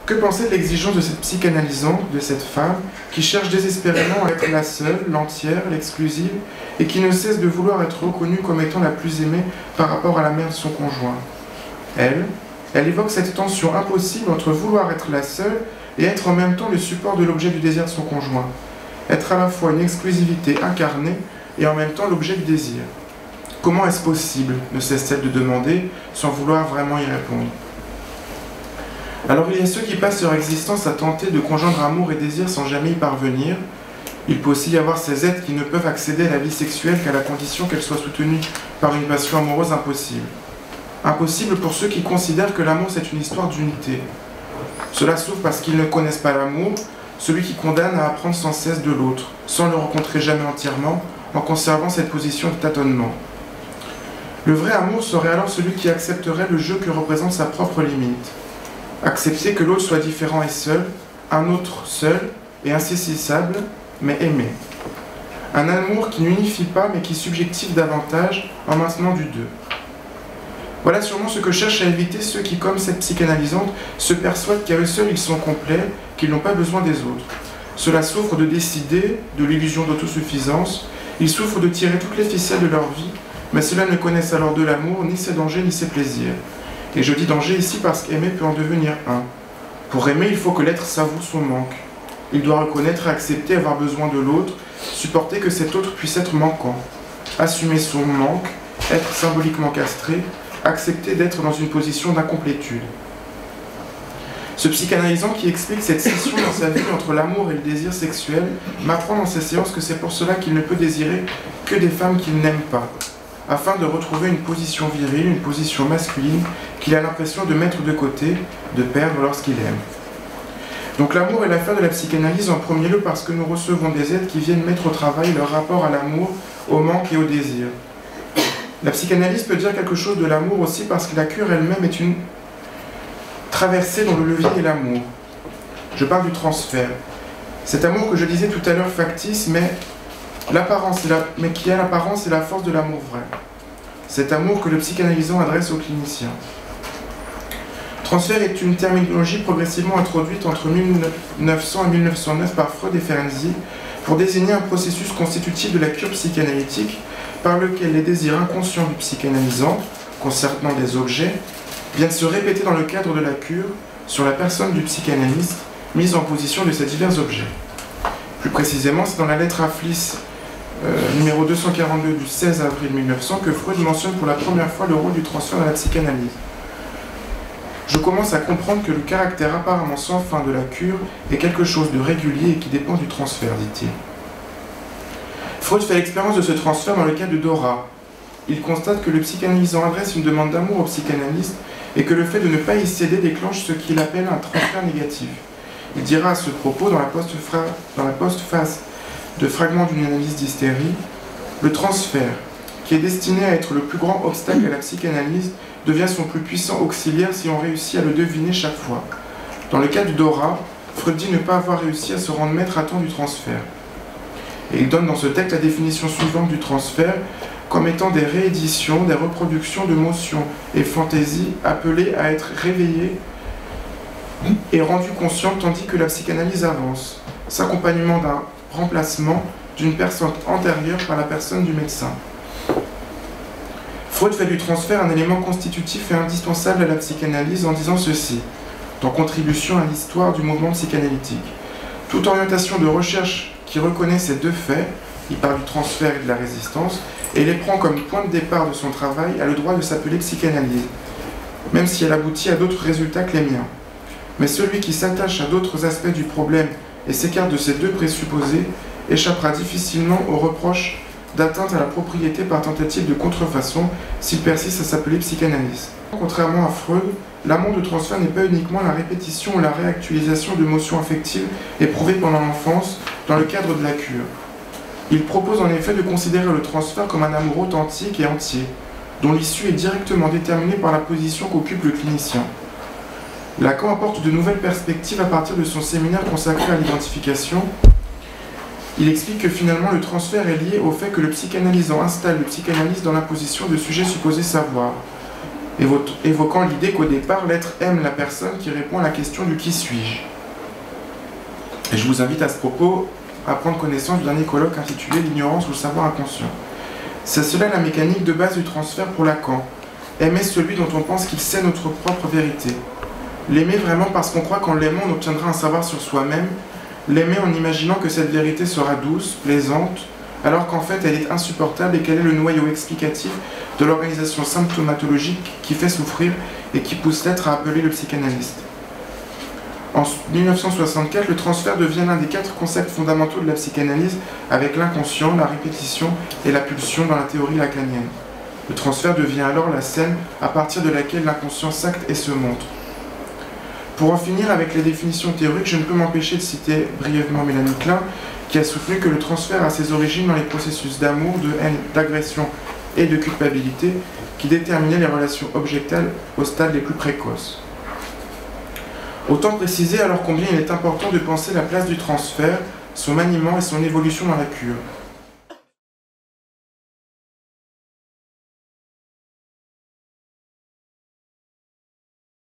Que penser de l'exigence de cette psychanalysante, de cette femme, qui cherche désespérément à être la seule, l'entière, l'exclusive, et qui ne cesse de vouloir être reconnue comme étant la plus aimée par rapport à la mère de son conjoint? Elle évoque cette tension impossible entre vouloir être la seule et être en même temps le support de l'objet du désir de son conjoint. Être à la fois une exclusivité incarnée et en même temps l'objet du désir. Comment est-ce possible, ne cesse-t-elle de demander, sans vouloir vraiment y répondre? Alors il y a ceux qui passent leur existence à tenter de conjoindre amour et désir sans jamais y parvenir. Il peut aussi y avoir ces êtres qui ne peuvent accéder à la vie sexuelle qu'à la condition qu'elle soit soutenue par une passion amoureuse impossible. Impossible pour ceux qui considèrent que l'amour c'est une histoire d'unité. Cela s'ouvre parce qu'ils ne connaissent pas l'amour, celui qui condamne à apprendre sans cesse de l'autre, sans le rencontrer jamais entièrement, en conservant cette position de tâtonnement. Le vrai amour serait alors celui qui accepterait le jeu que représente sa propre limite. Accepter que l'autre soit différent et seul, un autre seul et insaisissable, mais aimé. Un amour qui n'unifie pas mais qui subjective davantage en maintenant du deux. Voilà sûrement ce que cherchent à éviter ceux qui, comme cette psychanalysante, se persuadent qu'à eux seuls ils sont complets, qu'ils n'ont pas besoin des autres. Cela souffre de décider, de l'illusion d'autosuffisance, ils souffrent de tirer toutes les ficelles de leur vie, mais ceux-là ne connaissent alors de l'amour, ni ses dangers, ni ses plaisirs. Et je dis danger ici parce qu'aimer peut en devenir un. Pour aimer, il faut que l'être savoure son manque. Il doit reconnaître et accepter avoir besoin de l'autre, supporter que cet autre puisse être manquant, assumer son manque, être symboliquement castré, accepter d'être dans une position d'incomplétude. Ce psychanalysant qui explique cette scission dans sa vie entre l'amour et le désir sexuel m'apprend dans ses séances que c'est pour cela qu'il ne peut désirer que des femmes qu'il n'aime pas, afin de retrouver une position virile, une position masculine qu'il a l'impression de mettre de côté, de perdre lorsqu'il aime. Donc l'amour est l'affaire de la psychanalyse en premier lieu parce que nous recevons des êtres qui viennent mettre au travail leur rapport à l'amour, au manque et au désir. La psychanalyse peut dire quelque chose de l'amour aussi parce que la cure elle-même est une traversée dont le levier est l'amour. Je parle du transfert. Cet amour que je disais tout à l'heure factice, mais qui a l'apparence et la force de l'amour vrai. Cet amour que le psychanalysant adresse aux cliniciens. Transfert est une terminologie progressivement introduite entre 1900 et 1909 par Freud et Ferenczi pour désigner un processus constitutif de la cure psychanalytique par lequel les désirs inconscients du psychanalysant, concernant des objets, viennent se répéter dans le cadre de la cure sur la personne du psychanalyste mise en position de ces divers objets. Plus précisément, c'est dans la lettre à Fliss numéro 242 du 16 avril 1900 que Freud mentionne pour la première fois le rôle du transfert dans la psychanalyse. Je commence à comprendre que le caractère apparemment sans fin de la cure est quelque chose de régulier et qui dépend du transfert, dit-il. Freud fait l'expérience de ce transfert dans le cas de Dora. Il constate que le psychanalysant adresse une demande d'amour au psychanalyste et que le fait de ne pas y céder déclenche ce qu'il appelle un transfert négatif. Il dira à ce propos dans la postface de fragments d'une analyse d'hystérie, le transfert, qui est destiné à être le plus grand obstacle à la psychanalyse, devient son plus puissant auxiliaire si on réussit à le deviner chaque fois. Dans le cas de Dora, Freud dit ne pas avoir réussi à se rendre maître à temps du transfert. Et il donne dans ce texte la définition suivante du transfert comme étant des rééditions, des reproductions de motions et fantaisies appelées à être réveillées et rendues conscientes tandis que la psychanalyse avance, s'accompagnement d'un remplacement d'une personne antérieure par la personne du médecin. Freud fait du transfert un élément constitutif et indispensable à la psychanalyse en disant ceci, en contribution à l'histoire du mouvement psychanalytique. Toute orientation de recherche qui reconnaît ces deux faits, il parle du transfert et de la résistance, et les prend comme point de départ de son travail, a le droit de s'appeler psychanalyse, même si elle aboutit à d'autres résultats que les miens. Mais celui qui s'attache à d'autres aspects du problème et s'écarte de ces deux présupposés échappera difficilement aux reproches d'atteinte à la propriété par tentative de contrefaçon s'il persiste à s'appeler psychanalyste. Contrairement à Freud, l'amour de transfert n'est pas uniquement la répétition ou la réactualisation d'émotions affectives éprouvées pendant l'enfance dans le cadre de la cure. Il propose en effet de considérer le transfert comme un amour authentique et entier, dont l'issue est directement déterminée par la position qu'occupe le clinicien. Lacan apporte de nouvelles perspectives à partir de son séminaire consacré à l'identification. Il explique que finalement le transfert est lié au fait que le psychanalysant installe le psychanalyste dans la position de sujet supposé savoir. évoquant l'idée qu'au départ, l'être aime la personne qui répond à la question du « qui suis-je ». Et je vous invite à ce propos à prendre connaissance du dernier colloque intitulé « L'ignorance ou le savoir inconscient ». C'est cela la mécanique de base du transfert pour Lacan. Aimer celui dont on pense qu'il sait notre propre vérité. L'aimer vraiment parce qu'on croit qu'en l'aimant on obtiendra un savoir sur soi-même. L'aimer en imaginant que cette vérité sera douce, plaisante, alors qu'en fait elle est insupportable et qu'elle est le noyau explicatif de l'organisation symptomatologique qui fait souffrir et qui pousse l'être à appeler le psychanalyste. En 1964, le transfert devient l'un des 4 concepts fondamentaux de la psychanalyse avec l'inconscient, la répétition et la pulsion dans la théorie lacanienne. Le transfert devient alors la scène à partir de laquelle l'inconscient s'acte et se montre. Pour en finir avec les définitions théoriques, je ne peux m'empêcher de citer brièvement Mélanie Klein, qui a soutenu que le transfert a ses origines dans les processus d'amour, de haine, d'agression et de culpabilité qui déterminaient les relations objectales au stade les plus précoces. Autant préciser alors combien il est important de penser la place du transfert, son maniement et son évolution dans la cure.